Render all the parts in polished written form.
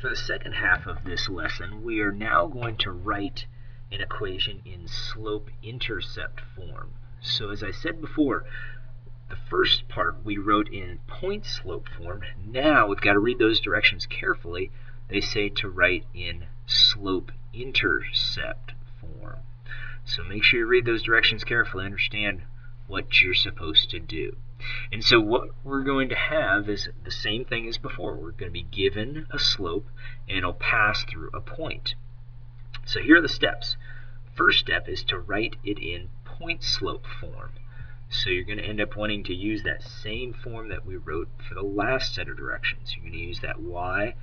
For the second half of this lesson, we are now going to write an equation in slope-intercept form. So as I said before, the first part we wrote in point-slope form. Now we've got to read those directions carefully. They say to write in slope-intercept form. So make sure you read those directions carefully, understand what you're supposed to do. And so what we're going to have is the same thing as before. We're going to be given a slope and it'll pass through a point. So here are the steps. First step is to write it in point slope form. So you're going to end up wanting to use that same form that we wrote for the last set of directions. You're going to use that y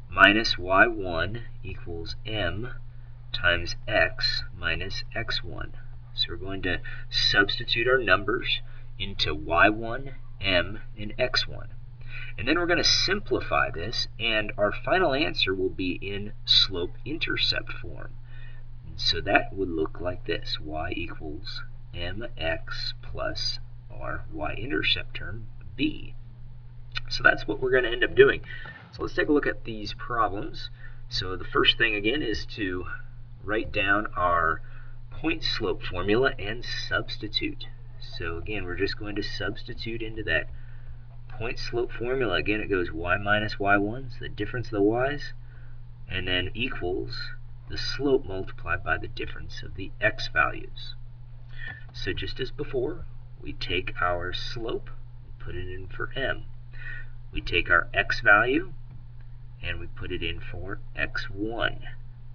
minus y1 equals m times x minus x1. So we're going to substitute our numbers into y1, m, and x1. And then we're going to simplify this, and our final answer will be in slope-intercept form. And so that would look like this. Y equals mx plus our y-intercept term, b. So that's what we're going to end up doing. So let's take a look at these problems. So the first thing, again, is to write down our point-slope formula and substitute. So again, we're just going to substitute into that point-slope formula. Again, it goes y minus y1, so the difference of the y's, and then equals the slope multiplied by the difference of the x values. So just as before, we take our slope and put it in for m. We take our x value and we put it in for x1.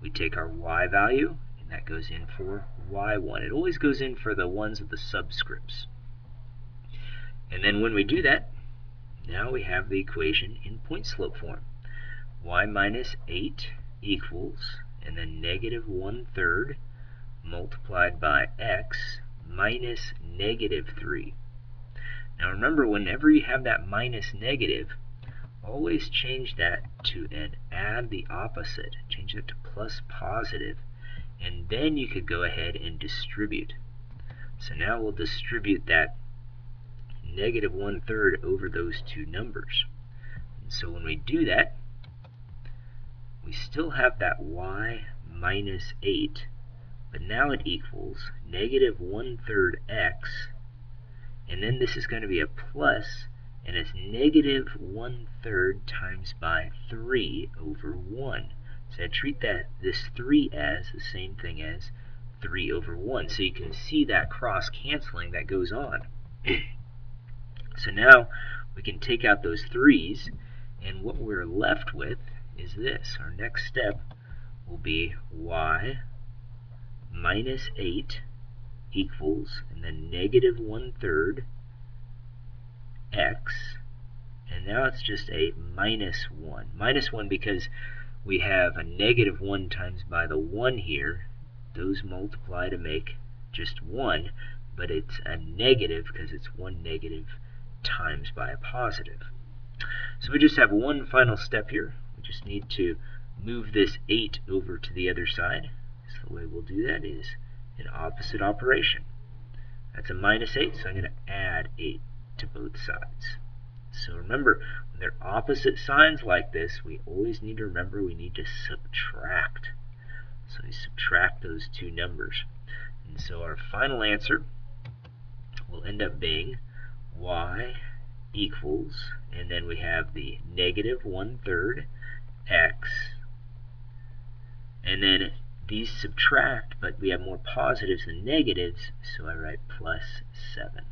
We take our y value and that goes in for y1. It always goes in for the ones of the subscripts. And then when we do that, now we have the equation in point-slope form. Y minus 8 equals, and then negative 1/3 multiplied by x minus negative 3. Now remember, whenever you have that minus negative, always change that to and add the opposite. Change it to plus positive. And then you could go ahead and distribute. So now we'll distribute that negative 1/3 over those two numbers. And so when we do that, we still have that y minus 8, but now it equals negative 1/3 x, and then this is going to be a plus, and it's negative 1/3 times by 3 over 1. So I treat this 3 as the same thing as 3 over 1. So you can see that cross canceling that goes on. So now we can take out those 3's, and what we're left with is this. Our next step will be y minus 8 equals, and then negative 1/3 x, and now it's just a minus 1. Minus 1 because we have a negative 1 times by the 1 here. Those multiply to make just 1, but it's a negative because it's 1 negative times by a positive. So we just have one final step here. We just need to move this 8 over to the other side. So the way we'll do that is an opposite operation. That's a minus 8, so I'm going to add 8 to both sides. So remember, when they're opposite signs like this, we always need to remember we need to subtract. So we subtract those two numbers. And so our final answer will end up being y equals, and then we have the negative 1/3 x, and then these subtract, but we have more positives than negatives, so I write plus 7.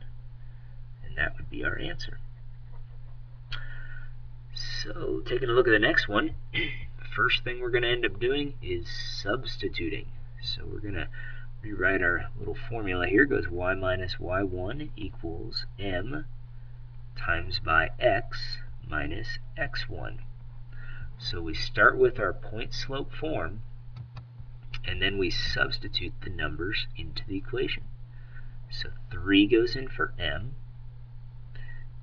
And that would be our answer. So taking a look at the next one, the first thing we're going to end up doing is substituting. So we're going to rewrite our little formula here. It goes y minus y1 equals m times by x minus x1. So we start with our point-slope form, and then we substitute the numbers into the equation. So 3 goes in for m,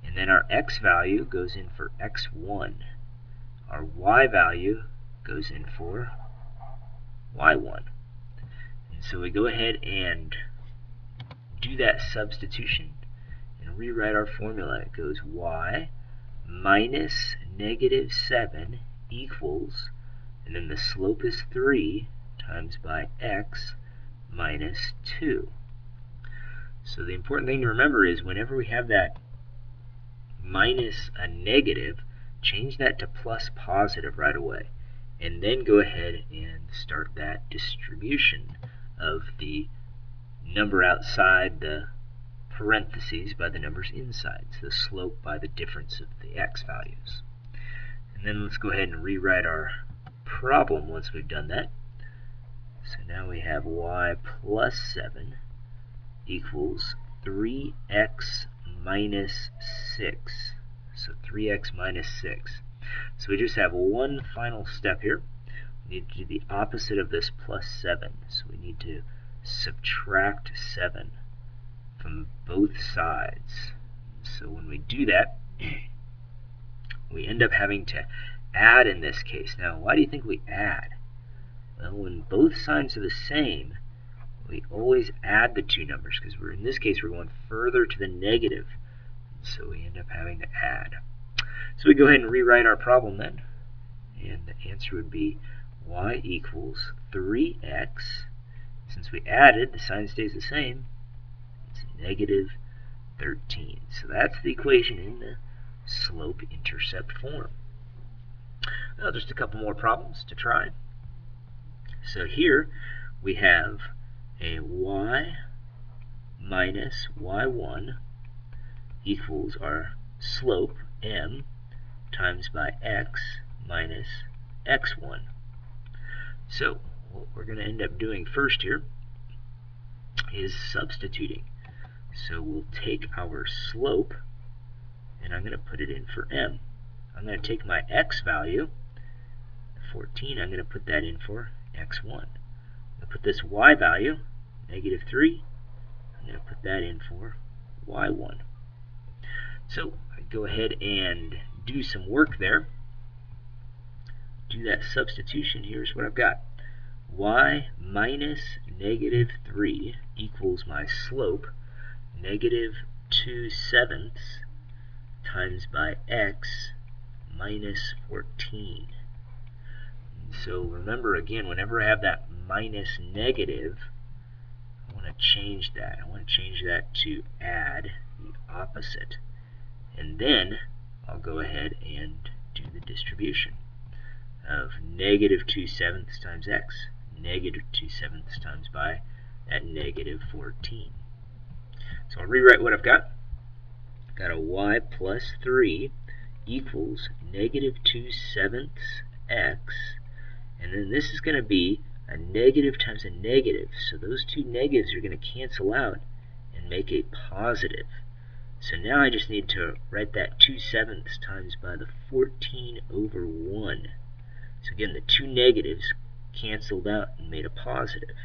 and then our x value goes in for x1. Our y value goes in for y1. And so we go ahead and do that substitution and rewrite our formula. It goes y minus negative 7 equals and then the slope is 3 times by x minus 2. So the important thing to remember is whenever we have that minus a negative, change that to plus positive right away. And then go ahead and start that distribution of the number outside the parentheses by the numbers inside. So the slope by the difference of the x values. And then let's go ahead and rewrite our problem once we've done that. So now we have y plus 7 equals 3x minus 6. So 3x minus 6. So we just have one final step here. We need to do the opposite of this plus 7. So we need to subtract 7 from both sides. So when we do that, we end up having to add in this case. Now, why do you think we add? Well, when both sides are the same, we always add the two numbers because in this case we're going further to the negative. So we end up having to add. So we go ahead and rewrite our problem then. And the answer would be y equals 3x. Since we added, the sign stays the same. It's negative 13. So that's the equation in the slope-intercept form. Now just a couple more problems to try. So here we have a y minus y1 equals our slope m times by x minus x1. So what we're going to end up doing first here is substituting. So we'll take our slope and I'm going to put it in for m. I'm going to take my x value, 14, I'm going to put that in for x1. I'm going to put this y value, negative 3, I'm going to put that in for y1. So I go ahead and do some work there. Do that substitution. Here's what I've got. Y minus negative 3 equals my slope, negative 2/7 times by x minus 14. So remember again, whenever I have that minus negative, I want to change that. I want to change that to add the opposite. And then I'll go ahead and do the distribution of negative 2/7 times x, negative 2/7 times by that negative 14. So I'll rewrite what I've got. I've got a y plus 3 equals negative 2/7 x, and then this is going to be a negative times a negative, so those two negatives are going to cancel out and make a positive. So now I just need to write that 2/7 times by the 14 over 1. So again, the two negatives canceled out and made a positive.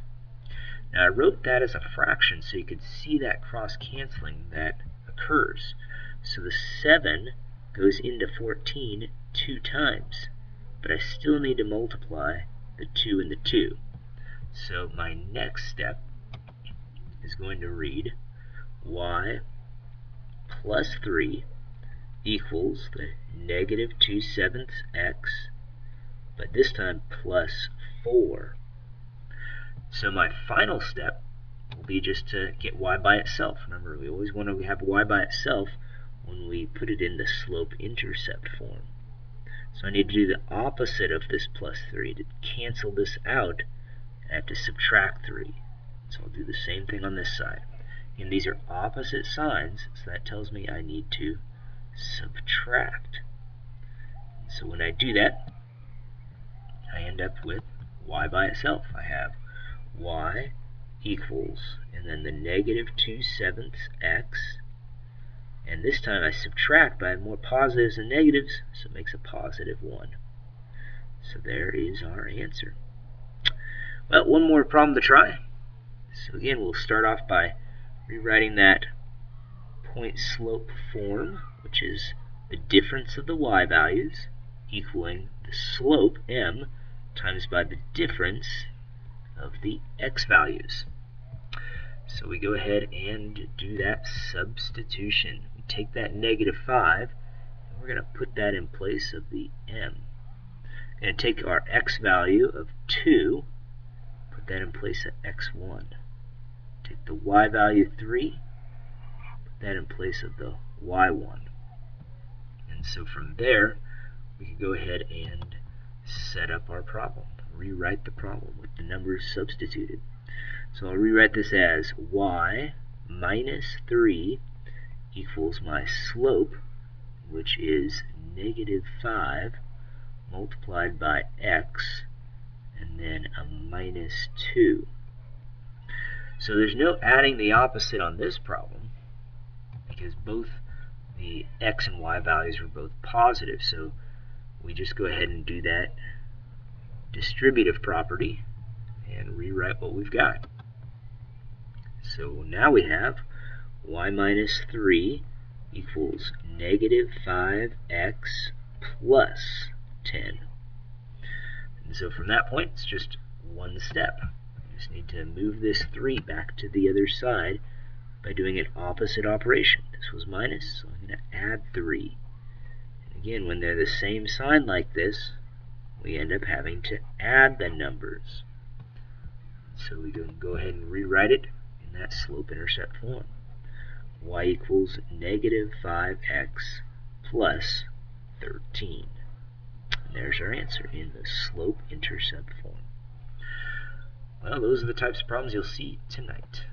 Now I wrote that as a fraction so you could see that cross-canceling that occurs. So the 7 goes into 14 two times, but I still need to multiply the 2 and the 2. So my next step is going to read y plus 3 equals the negative 2/7 x, but this time plus 4. So my final step will be just to get y by itself. Remember, we always want to have y by itself when we put it in the slope-intercept form. So I need to do the opposite of this plus 3. To cancel this out, I have to subtract 3. So I'll do the same thing on this side. And these are opposite signs, so that tells me I need to subtract. So when I do that, I end up with y by itself. I have y equals, and then the negative 2/7 x, and this time I subtract, but I have more positives than negatives, so it makes a positive 1. So there is our answer. Well, one more problem to try. So again, we'll start off by rewriting that point slope form, which is the difference of the y values equaling the slope m times by the difference of the x values. So we go ahead and do that substitution. We take that negative 5 and we're going to put that in place of the m. We're going to take our x value of 2, put that in place of x1. Take the y value 3, put that in place of the y1. And so from there, we can go ahead and set up our problem, rewrite the problem with the numbers substituted. So I'll rewrite this as y minus 3 equals my slope, which is negative 5 multiplied by x, and then a minus 2. So there's no adding the opposite on this problem, because both the x and y values were both positive, so we just go ahead and do that distributive property and rewrite what we've got. So now we have y minus 3 equals negative 5x plus 10. And so from that point, it's just one step. You just need to move this 3 back to the other side by doing an opposite operation. This was minus, so I'm going to add 3. And again, when they're the same sign like this, we end up having to add the numbers. So we can go ahead and rewrite it in that slope-intercept form. Y equals negative 5x plus 13. And there's our answer in the slope-intercept form. Well, those are the types of problems you'll see tonight.